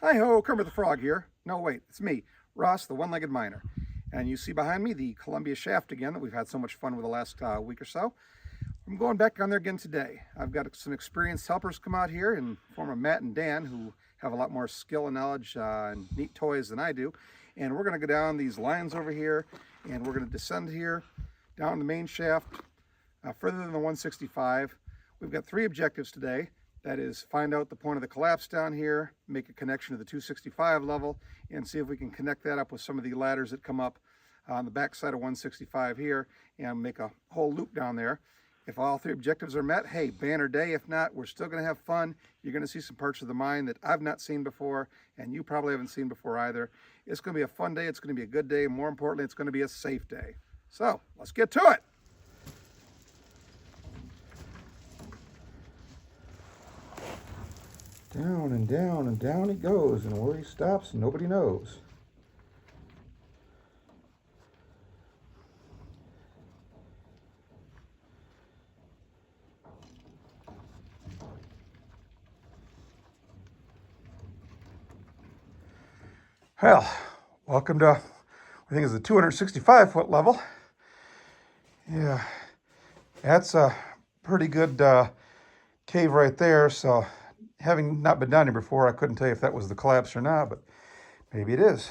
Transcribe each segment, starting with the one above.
Hi-ho, Kermit the Frog here. No, wait, it's me, Ross, the one-legged miner. And you see behind me the Columbia shaft again that we've had so much fun with the last week or so. I'm going back on there again today. I've got some experienced helpers come out here in the form of Matt and Dan, who have a lot more skill and knowledge and neat toys than I do. And we're going to go down these lines over here, and we're going to descend here, down the main shaft, further than the 165. We've got 3 objectives today. That is, find out the point of the collapse down here, make a connection to the 265 level, and see if we can connect that up with some of the ladders that come up on the back side of 165 here, and make a whole loop down there. If all 3 objectives are met, hey, banner day. If not, we're still going to have fun. You're going to see some parts of the mine that I've not seen before, and you probably haven't seen before either. It's going to be a fun day. It's going to be a good day. And more importantly, it's going to be a safe day. So let's get to it. Down and down and down he goes, and where he stops, nobody knows. Well, welcome to, I think it's the 265 foot level. Yeah, that's a pretty good cave right there. So having not been down here before, I couldn't tell you if that was the collapse or not, but maybe it is.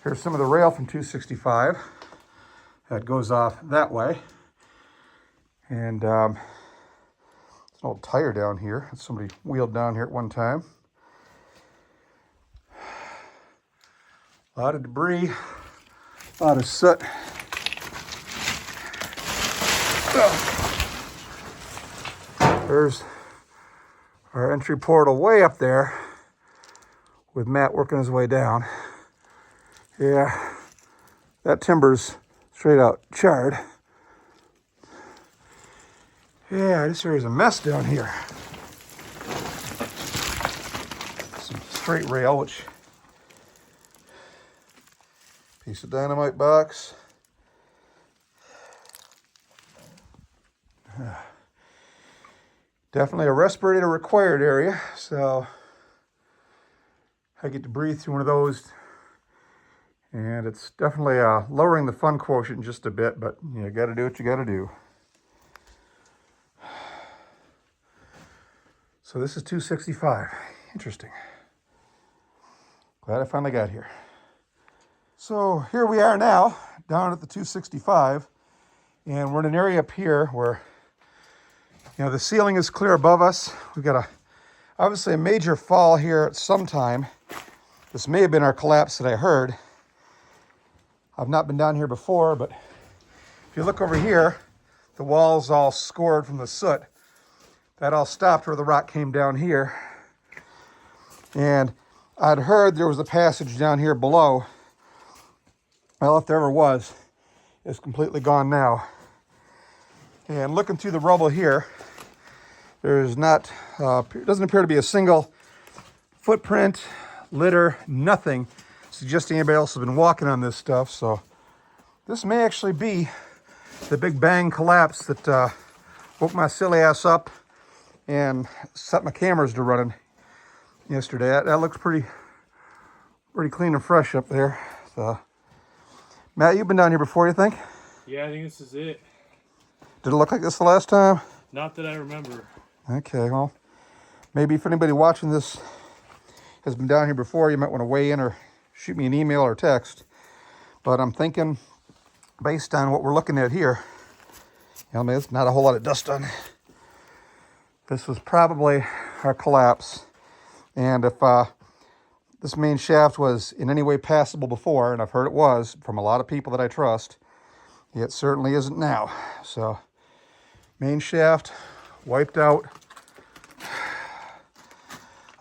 Here's some of the rail from 265 that goes off that way. And there's an old tire down here that somebody wheeled down here at one time. A lot of debris, a lot of soot. There's our entry portal way up there with Matt working his way down. Yeah, that timber's straight out charred. Yeah, this area's a mess down here. Some straight rail, which piece of dynamite box. Definitely a respirator required area, so I get to breathe through one of those, and it's definitely lowering the fun quotient just a bit, but you got to do what you got to do. So this is 265. Interesting. Glad I finally got here. So here we are now, down at the 265, and we're in an area up here where, the ceiling is clear above us. We've got obviously a major fall here at some time. This may have been our collapse that I heard. I've not been down here before, but if you look over here, the wall's all scored from the soot. That all stopped where the rock came down here. And I'd heard there was a passage down here below. Well, if there ever was, it's completely gone now. And looking through the rubble here, there's not, doesn't appear to be a single footprint, litter, nothing suggesting anybody else has been walking on this stuff. So this may actually be the big bang collapse that woke my silly ass up and set my cameras to running yesterday. That looks pretty clean and fresh up there. So, Matt, you've been down here before, you think? Yeah, I think this is it. Did it look like this the last time? Not that I remember. Okay, well, maybe if anybody watching this has been down here before, you might want to weigh in or shoot me an email or text. But I'm thinking, based on what we're looking at here, there's not a whole lot of dust on. This was probably our collapse. And if this main shaft was in any way passable before, and I've heard it was from a lot of people that I trust, it certainly isn't now. So, main shaft wiped out.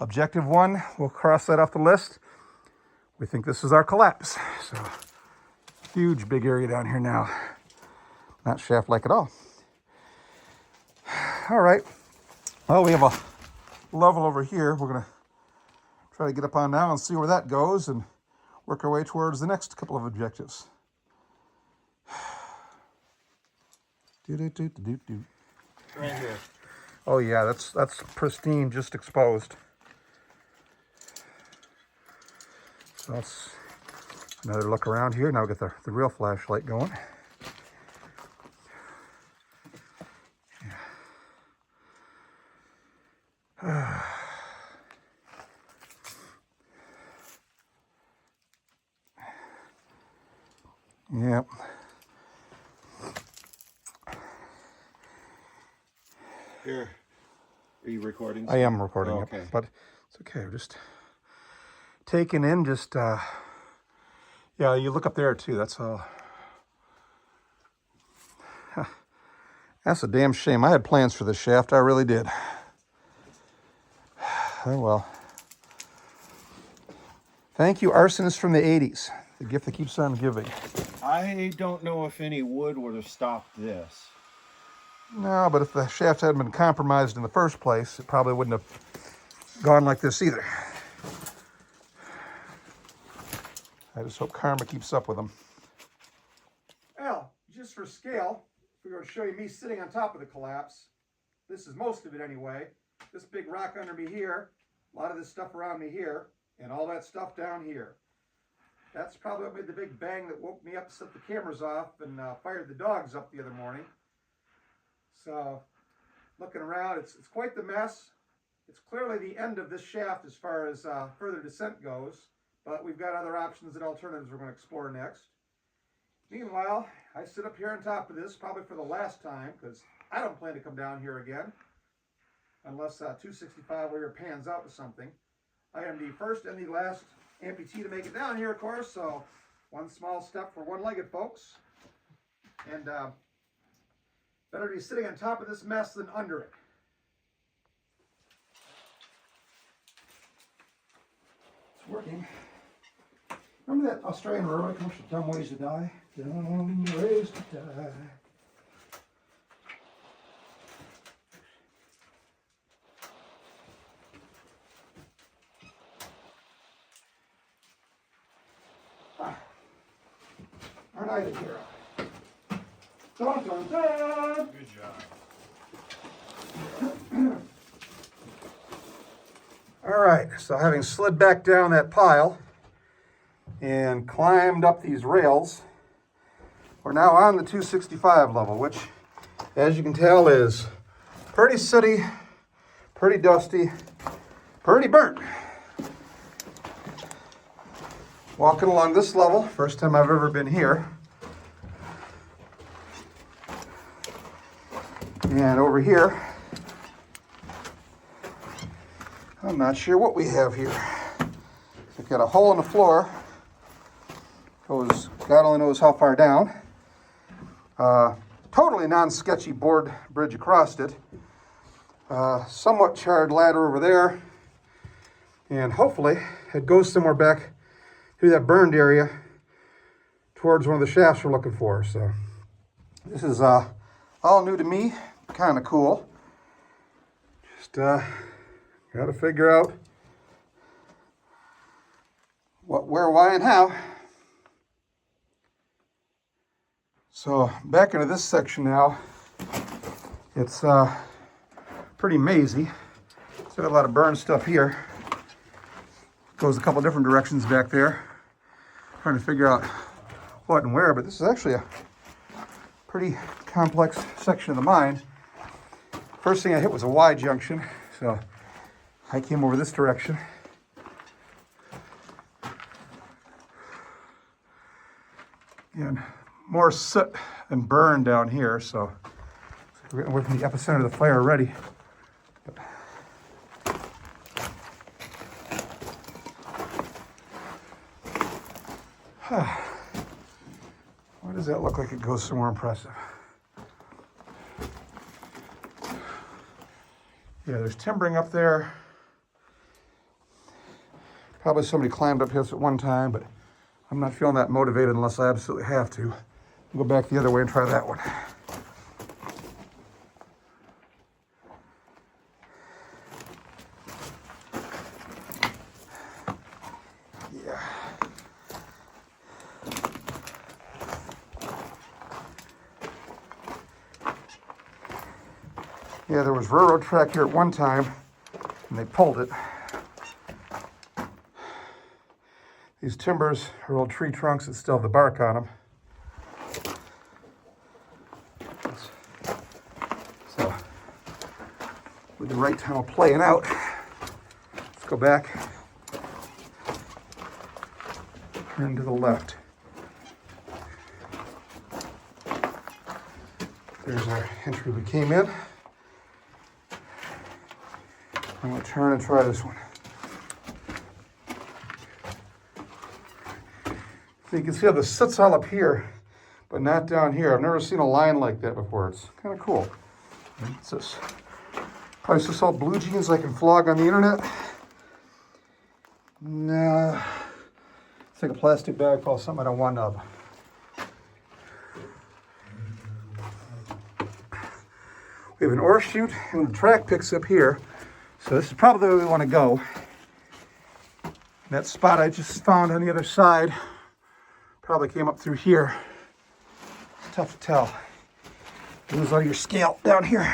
Objective 1, we'll cross that off the list. We think this is our collapse. So, huge big area down here now. Not shaft-like at all. All right. Well, we have a level over here. We're going to try to get up on now and see where that goes and work our way towards the next couple of objectives. Right here. Oh yeah, that's pristine, just exposed. So that's another look around here. Now we get the real flashlight going. Yep. Here, are you recording? I am recording, okay. yep. But it's okay. We're just taking in just, yeah, you look up there too. That's all. That's a damn shame. I had plans for this shaft. I really did. Oh, well. Thank you, arsonists from the 80s. The gift that keeps on giving. I don't know if any wood would have stopped this. No, but if the shaft hadn't been compromised in the first place, it probably wouldn't have gone like this either. I just hope karma keeps up with them. Well, just for scale, if we were to show you me sitting on top of the collapse, this is most of it anyway. This big rock under me here, a lot of this stuff around me here, and all that stuff down here. That's probably what made the big bang that woke me up, set the cameras off, and fired the dogs up the other morning. So, looking around, it's quite the mess. It's clearly the end of this shaft as far as further descent goes, but we've got other options and alternatives we're going to explore next. Meanwhile, I sit up here on top of this probably for the last time, because I don't plan to come down here again, unless 265 wire pans out with something. I am the first and the last amputee to make it down here, of course, so one small step for one-legged folks. And better to be sitting on top of this mess than under it. It's working. Remember that Australian railroad commercial, Dumb Ways to Die? Dumb Ways to Die. Aren't I the hero? Dun, dun, dun. Good job. All right, so having slid back down that pile and climbed up these rails, we're now on the 265 level, which, as you can tell, is pretty sooty, pretty dusty, pretty burnt. Walking along this level, first time I've ever been here. And over here, I'm not sure what we have here. We've got a hole in the floor. Goes, God only knows how far down. Totally non-sketchy board bridge across it. Somewhat charred ladder over there. And hopefully it goes somewhere back through that burned area towards one of the shafts we're looking for. So this is all new to me, kind of cool. Just got to figure out what, where, why, and how. So back into this section now. It's pretty mazy. Still got a lot of burned stuff here. Goes a couple different directions back there. Trying to figure out what and where, but this is actually a pretty complex section of the mine. First thing I hit was a Y junction, so I came over this direction. And more soot and burn down here, so we're getting away from the epicenter of the fire already. But why does that look like it goes somewhere impressive? Yeah, there's timbering up there. Probably somebody climbed up this at one time, but I'm not feeling that motivated unless I absolutely have to. I'll go back the other way and try that one. Yeah. Yeah, there was railroad track here at one time, and they pulled it. These timbers are old tree trunks that still have the bark on them. So, with the right tunnel playing out, let's go back, turn to the left. There's our entry we came in. I'm going to turn and try this one. So you can see how this sits all up here, but not down here. I've never seen a line like that before. It's kind of cool. It's this, probably just all blue jeans I can flog on the internet. Nah, it's like a plastic bag full of something I don't want of. We have an ore chute, and the track picks up here. So this is probably where we want to go. That spot I just found on the other side probably came up through here. It's tough to tell. You lose all your scale down here.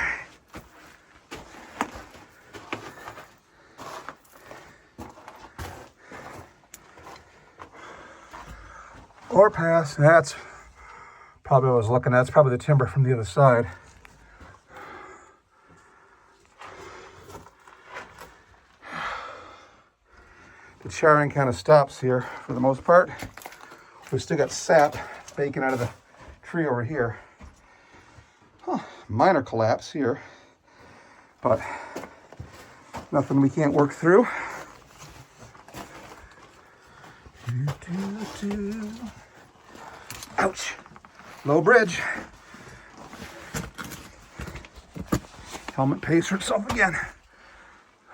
Ore pass, that's probably what I was looking at. That's probably the timber from the other side. The charring kind of stops here for the most part. We've still got sap baking out of the tree over here. Minor collapse here, but nothing we can't work through. Ouch. Low bridge. Helmet pays for itself again.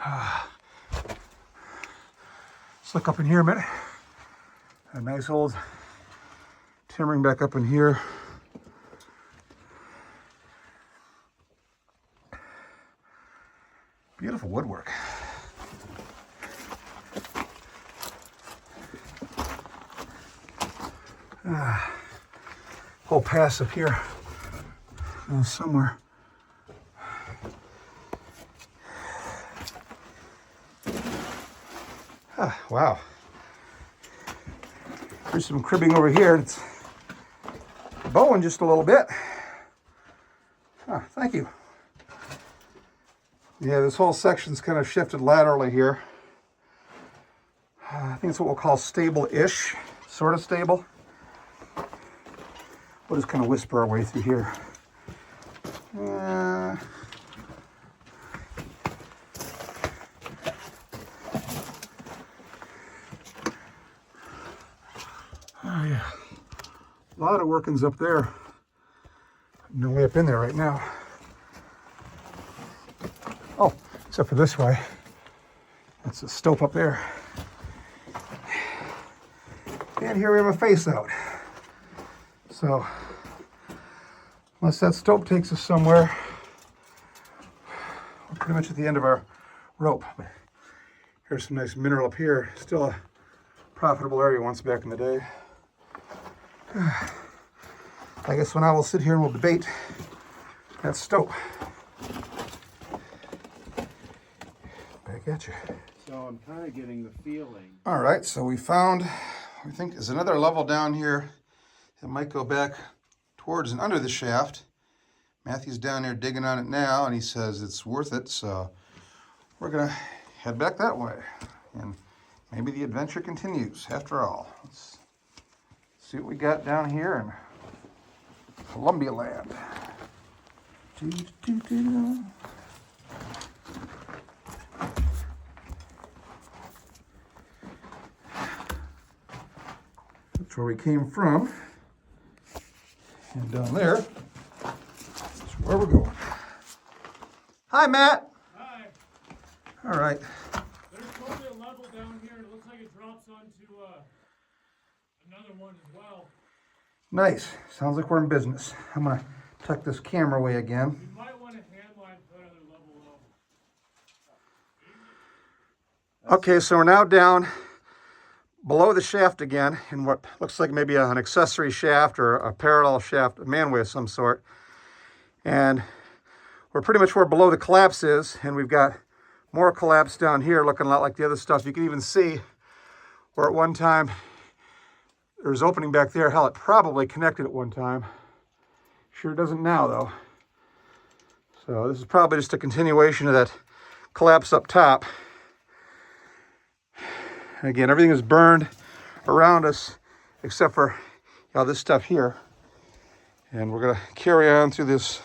Let's look up in here a minute. A nice old timbering back up in here. Beautiful woodwork. Whole pass up here somewhere. Wow. There's some cribbing over here. It's bowing just a little bit. Thank you. Yeah, this whole section's kind of shifted laterally here. I think it's what we'll call stable-ish, sort of stable. We'll just kind of whisper our way through here. Oh yeah, a lot of workings up there. No way up in there right now. Oh, except for this way. That's a stope up there. And here we have a face out. So, unless that stope takes us somewhere, we're pretty much at the end of our rope. But here's some nice mineral up here. Still a profitable area once back in the day. I guess when I will sit here and we'll debate that stope. Back at you. So I'm kind of getting the feeling. All right, so we found, I think there's another level down here that might go back towards and under the shaft. Matthew's down there digging on it now, and he says it's worth it, so we're gonna head back that way. And maybe the adventure continues after all. Let's see what we got down here in Columbia land. That's where we came from. And down there, that's where we're going. Hi, Matt. Hi. All right. There's totally a level down here. It looks like it drops onto another one as well. Nice. Sounds like we're in business. I'm going to tuck this camera away again. You might want to handline for another level low. Okay, so we're now down below the shaft again in what looks like maybe an accessory shaft or a parallel shaft, a manway of some sort. And we're pretty much where below the collapse is, and we've got more collapse down here looking a lot like the other stuff. You can even see Or at one time, there was opening back there. Hell, it probably connected at one time. Sure doesn't now, though. So this is probably just a continuation of that collapse up top. Again, everything is burned around us except for this stuff here. And we're gonna carry on through this,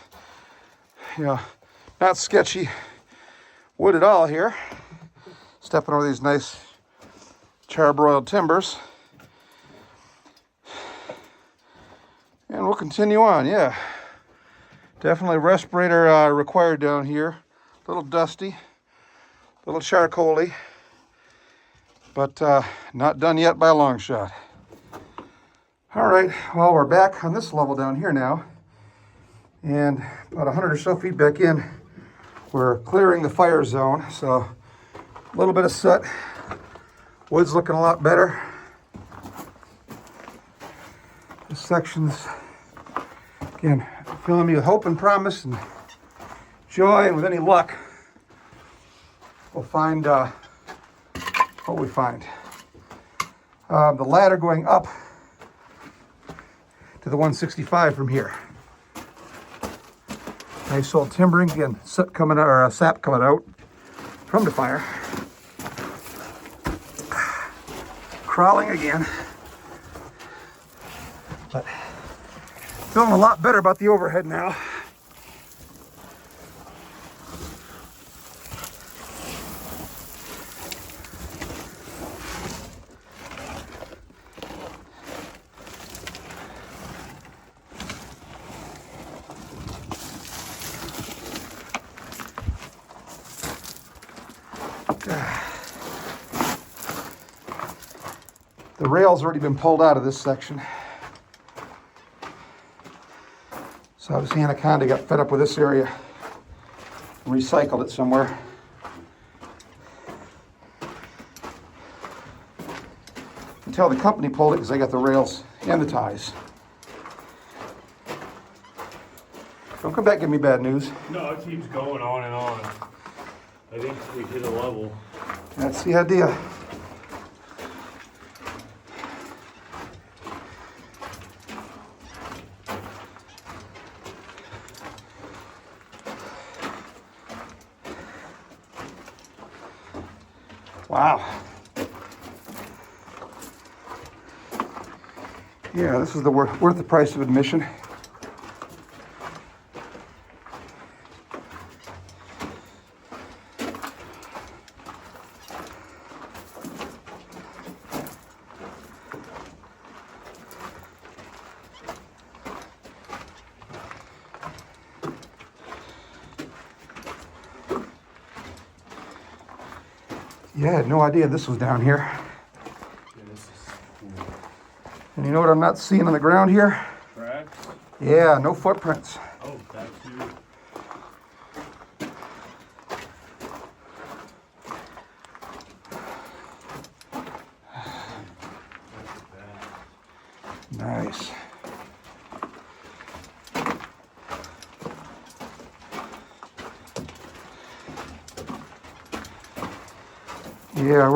not sketchy wood at all here. Stepping over these nice charbroiled timbers. And we'll continue on, yeah. Definitely respirator required down here. A little dusty, a little charcoaly, but not done yet by a long shot. All right, well, we're back on this level down here now. And about 100 or so feet back in, we're clearing the fire zone. So a little bit of soot. Wood's looking a lot better. This section's, again, filling me with hope and promise and joy, and with any luck, we'll find what we find. The ladder going up to the 165 from here. Nice old timbering, again, soot coming out, or sap coming out from the fire. Crawling again, but feeling a lot better about the overhead now. The rail's already been pulled out of this section. So this anaconda got fed up with this area and recycled it somewhere. You can tell the company pulled it because they got the rails and the ties. Don't come back and give me bad news. No, it keeps going on and on. I think we hit a level. That's the idea. Wow. Yeah, this is the worth the price of admission. Yeah, I had no idea this was down here. Yeah, this is cool. And you know what I'm not seeing on the ground here? Cracks? Yeah, no footprints. Oh, that too. Nice. Yeah,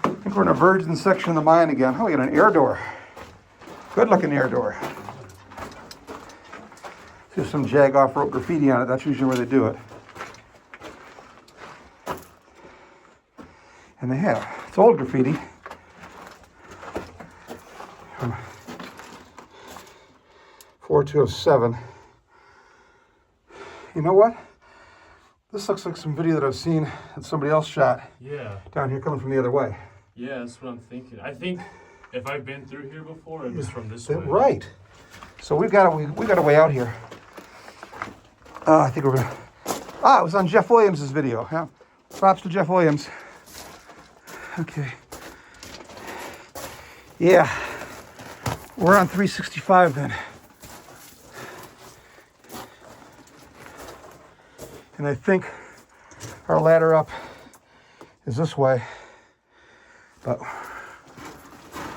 I think we're in a virgin section of the mine again. Oh, we got an air door. Good looking air door. There's some jag off rope graffiti on it. That's usually where they do it. And they have. It's old graffiti. From 4207. You know what? This looks like some video that I've seen that somebody else shot. Yeah. Down here coming from the other way. Yeah, that's what I'm thinking. I think if I've been through here before, it was from this way. Right. So we got a way out here. I think we're gonna. It was on Jeff Williams' video. Yeah. Props to Jeff Williams. Okay. Yeah. We're on 365 then. And I think our ladder up is this way. But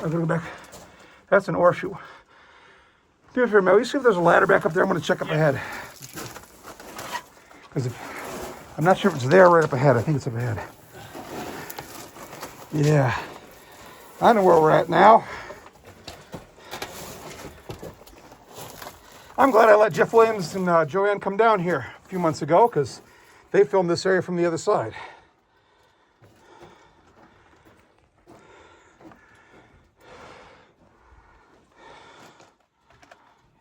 I'm gonna go back. That's an ore chute. Do me a favor, man. Will you see if there's a ladder back up there? I'm gonna check up ahead. Because I'm not sure if it's there right up ahead. I think it's up ahead. Yeah. I know where we're at now. I'm glad I let Jeff Williams and Joanne come down here a few months ago because they filmed this area from the other side.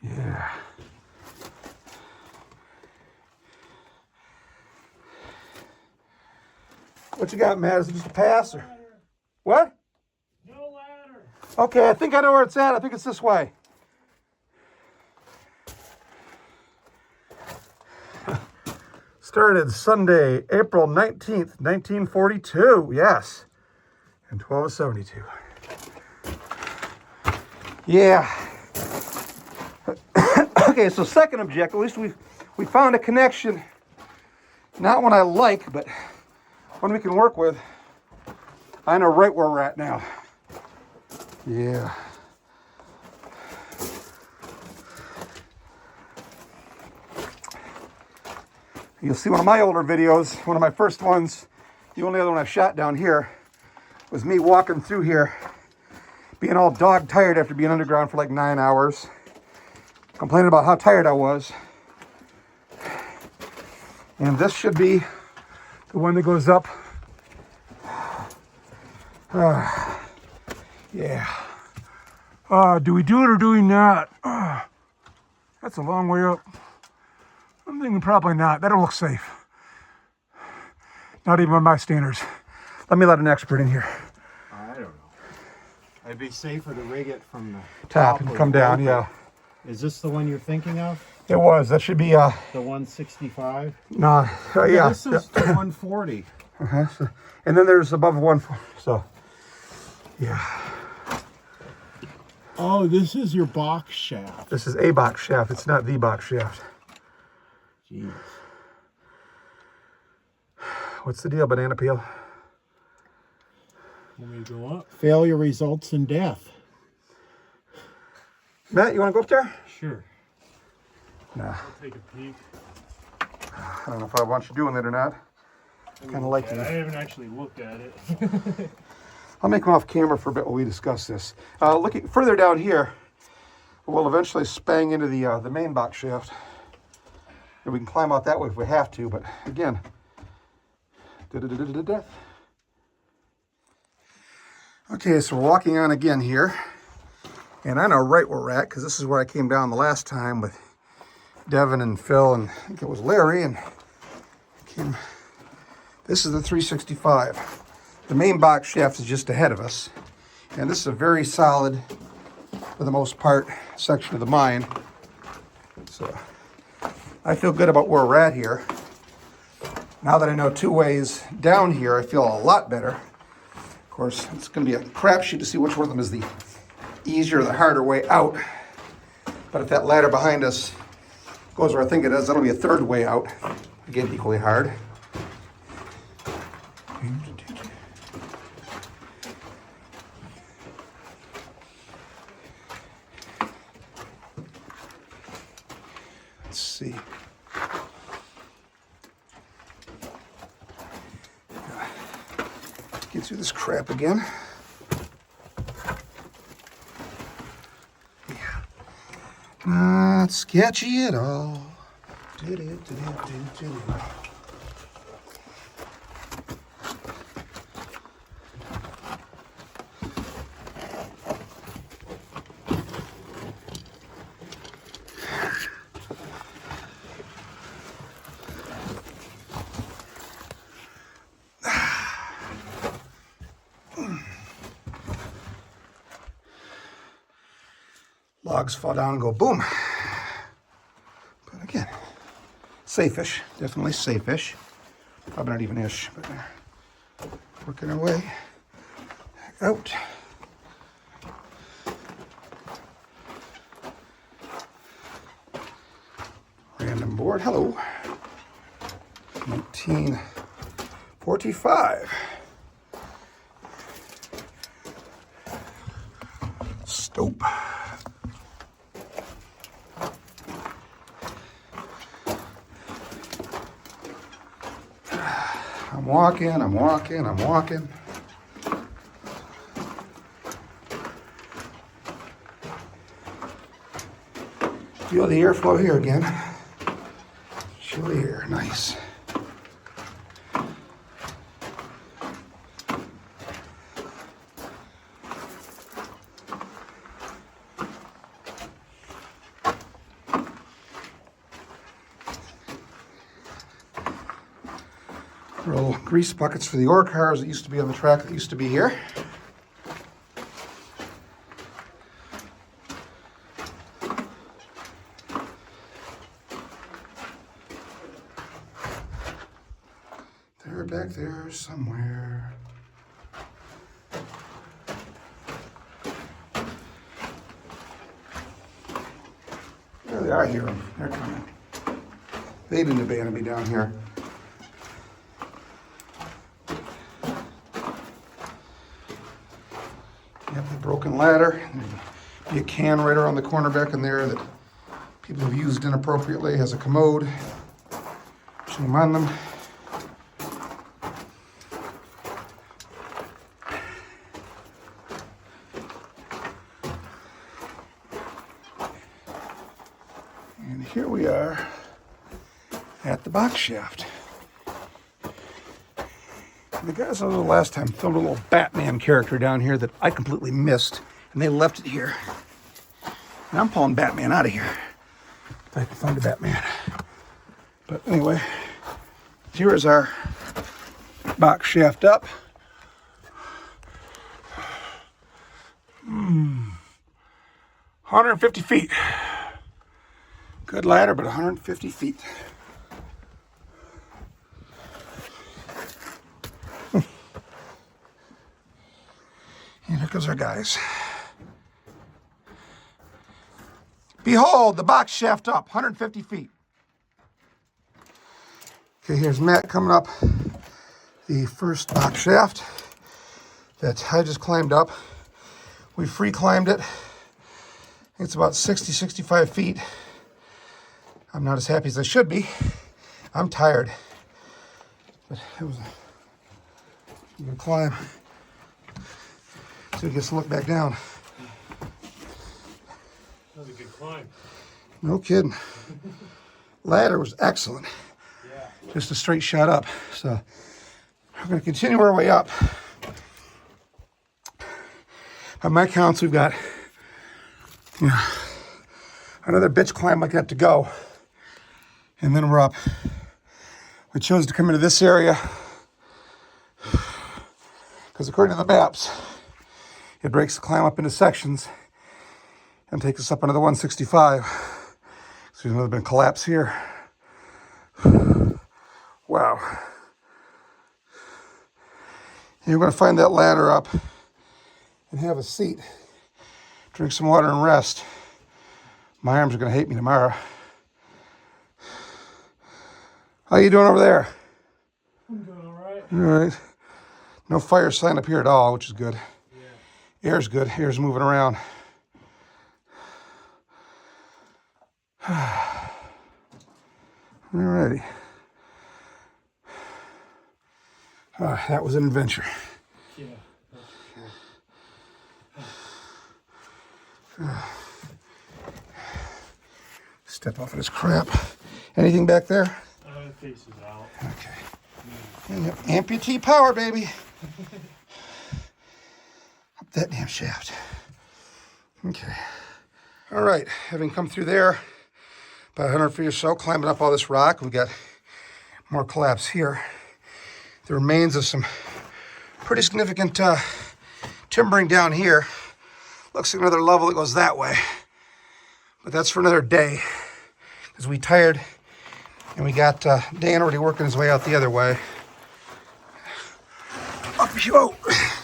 Yeah. What you got, Matt? Is it just a pass or what? No ladder. Okay, I think I know where it's at. I think it's this way. Started Sunday, April 19th, 1942. Yes. And 1272. Yeah. Okay, so second objective, at least we found a connection. Not one I like, but one we can work with. I know right where we're at now. Yeah. You'll see one of my older videos, one of my first ones, the only other one I've shot down here, was me walking through here, being all dog tired after being underground for like 9 hours, complaining about how tired I was. And this should be the one that goes up. Yeah. Do we do it or do we not? That's a long way up. I'm thinking probably not. That don't look safe. Not even by my standards. Let me let an expert in here. I don't know. It'd be safer to rig it from the Top and come down, yeah. Is this the one you're thinking of? It was. That should be, The 165? no, yeah. This is the 140. So, and then there's above one, so, yeah. Oh, this is your box shaft. This is a box shaft. It's not the box shaft. Jeez. What's the deal, banana peel? Want me to go up? Failure results in death. Matt, you want to go up there? Sure. Nah. I'll take a peek. I don't know if I want you doing it or not. Kind of like I it. haven't actually looked at it. I'll make them off camera for a bit while we discuss this. Looking further down here, we'll eventually spang into the main box shaft. And we can climb out that way if we have to, but again, death. Okay, so we're walking on again here. And I know right where we're at, because this is where I came down the last time with Devin and Phil, and I think it was Larry, and this is the 365. The main box shaft is just ahead of us. And this is a very solid, for the most part, section of the mine. So I feel good about where we're at here. Now that I know two ways down here, I feel a lot better. Of course, it's going to be a crapshoot to see which one of them is the easier or the harder way out. But if that ladder behind us goes where I think it is, that'll be a third way out. Again, equally hard. Let's see. Get through this crap again. Yeah. Not sketchy at all. Logs fall down and go boom. But again, safe-ish, definitely safe-ish. Probably not even ish, but working our way back out. Random board, hello. 1945. Stope. I'm walking. Feel the airflow here again. Chilly air, nice. Little grease buckets for the ore cars that used to be on the track that used to be here. They're back there somewhere. There they are, I hear them. They're coming. They didn't abandon me down here. Yep, the broken ladder. There'd be a can right around the corner back in there that people have used inappropriately as a commode. Shame on them. And here we are at the box shaft. The guys I was the last time filmed a little Batman character down here that I completely missed, and they left it here. And I'm pulling Batman out of here if I can find a Batman. But anyway, here is our box shaft up. 150 feet. Good ladder, but 150 feet. And here comes our guys. Behold, the box shaft up, 150 feet. Okay, here's Matt coming up the first box shaft that I just climbed up. We free climbed it. It's about 60, 65 feet. I'm not as happy as I should be. I'm tired. But it was a good climb. So he gets to look back down. That was a good climb. No kidding. Ladder was excellent. Yeah. Just a straight shot up. So we're going to continue our way up. By my counts, we've got another bitch climb like that to go. And then we're up. We chose to come into this area because according to the maps, it breaks the climb up into sections and takes us up under the 165. So there's another bit of collapse here. Wow. You're going to find that ladder up and have a seat, drink some water and rest. My arms are going to hate me tomorrow. How you doing over there? I'm doing all right. All right. No fire sign up here at all, which is good. Yeah. Air's good. Air's moving around. Alrighty. That was an adventure. Yeah. That's true. Step off of this crap. Anything back there? It faces out. Okay. Yep. Amputee power, baby. Up that damn shaft. Okay. All right. Having come through there, about 100 feet or so, climbing up all this rock, we got more collapse here. The remains of some pretty significant timbering down here. Looks like another level that goes that way. But that's for another day. Because we tired and we got Dan already working his way out the other way. Up you go.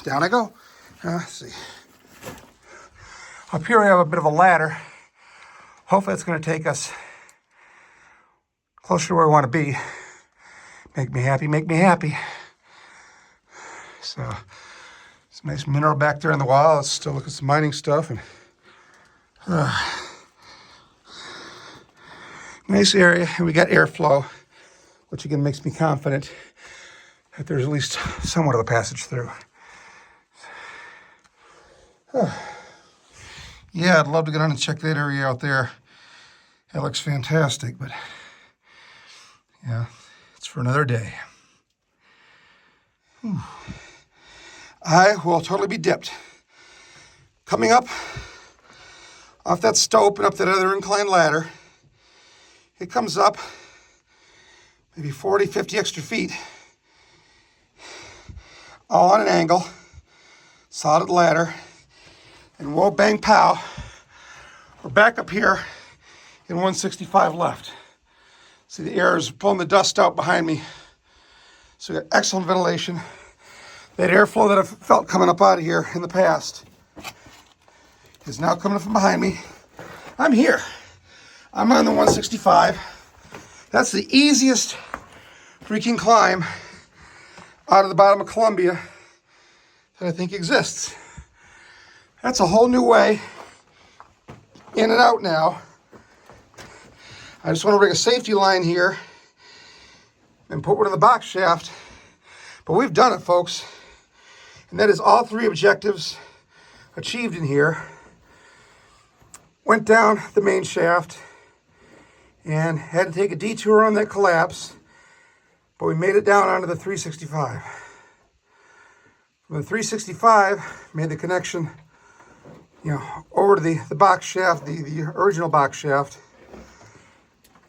Down I go. Let's see. Up here we have a bit of a ladder. Hopefully it's going to take us closer to where we want to be. Make me happy, make me happy. So, some nice mineral back there in the wall. Let's still look at some mining stuff. And nice area, and we got airflow, which again makes me confident that there's at least somewhat of a passage through. Yeah, I'd love to get on and check that area out there. That looks fantastic, but yeah, it's for another day. I will totally be dipped. Coming up off that stope and up that other inclined ladder, it comes up maybe 40, 50 extra feet, all on an angle, solid ladder, and whoa, bang, pow, we're back up here in 165 left. See, the air is pulling the dust out behind me. So we got excellent ventilation. That airflow that I've felt coming up out of here in the past is now coming up from behind me. I'm here. I'm on the 165. That's the easiest freaking climb out of the bottom of Columbia that I think exists. That's a whole new way in and out now. I just want to rig a safety line here and put one in the box shaft. But we've done it, folks. And that is all 3 objectives achieved in here. Went down the main shaft and had to take a detour on that collapse, but we made it down onto the 365. From the 365, made the connection, over to the box shaft, the original box shaft.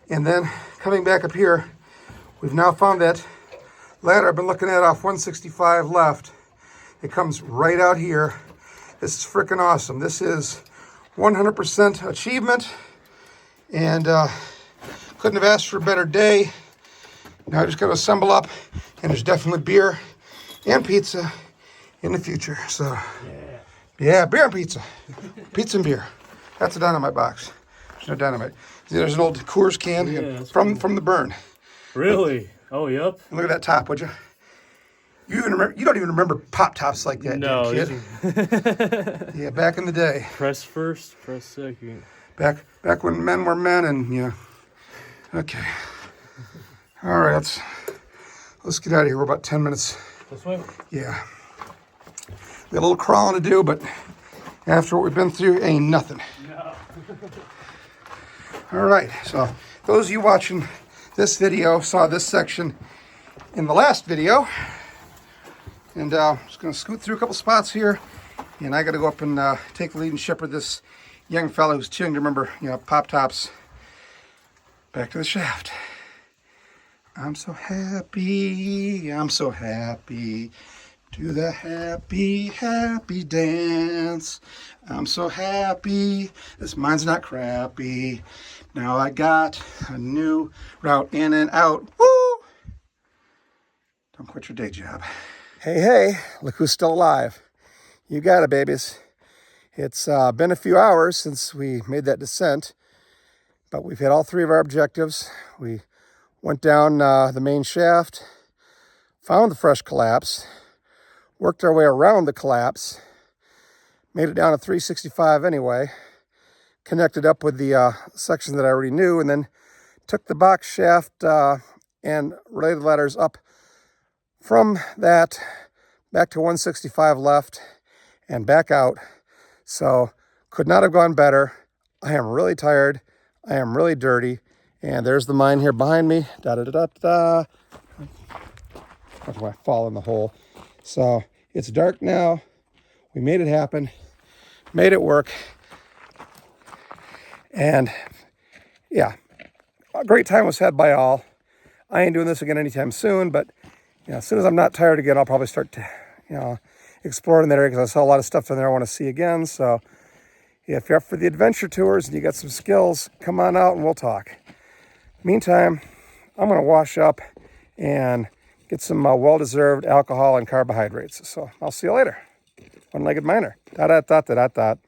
And then coming back up here, we've now found that ladder I've been looking at off 165 left. It comes right out here. This is freaking awesome. This is 100% achievement, and couldn't have asked for a better day. Now I just got to assemble up, and there's definitely beer and pizza in the future. So, yeah, beer and pizza. Pizza and beer. That's a dynamite box. There's no dynamite. See, there's an old Coors can from the burn. Really? Oh, yep. And look at that top, would you? You don't even remember pop tops like that, No, kid. Yeah, back in the day. Press first, press second. Back when men were men, and Okay. All right, let's get out of here. We're about 10 minutes. This way? Yeah. We got a little crawling to do, but after what we've been through, ain't nothing. No. All right, so those of you watching this video saw this section in the last video. And I'm just going to scoot through a couple spots here. And I got to go up and take the lead and shepherd this young fellow who's too young to remember, pop tops back to the shaft. I'm so happy. Do the happy, happy dance. I'm so happy. This mine's not crappy. Now I got a new route in and out. Woo! Don't quit your day job. Hey, look who's still alive. You got it, babies. It's been a few hours since we made that descent, but we've hit all 3 of our objectives. We went down the main shaft, found the fresh collapse, worked our way around the collapse, made it down to 365 anyway, connected up with the section that I already knew, and then took the box shaft and related ladders up from that back to 165 left and back out. So could not have gone better. I am really tired. I am really dirty. And there's the mine here behind me. Da-da-da-da-da. That's why I fall in the hole. So it's dark now. We made it happen. Made it work. And yeah, a great time was had by all. I ain't doing this again anytime soon, but as soon as I'm not tired again, I'll probably start to, explore in that area, because I saw a lot of stuff in there I want to see again. So if you're up for the adventure tours and you got some skills, come on out and we'll talk. Meantime, I'm going to wash up and get some well-deserved alcohol and carbohydrates. So I'll see you later. One-legged miner. Dot, dot, dot, dot, dot.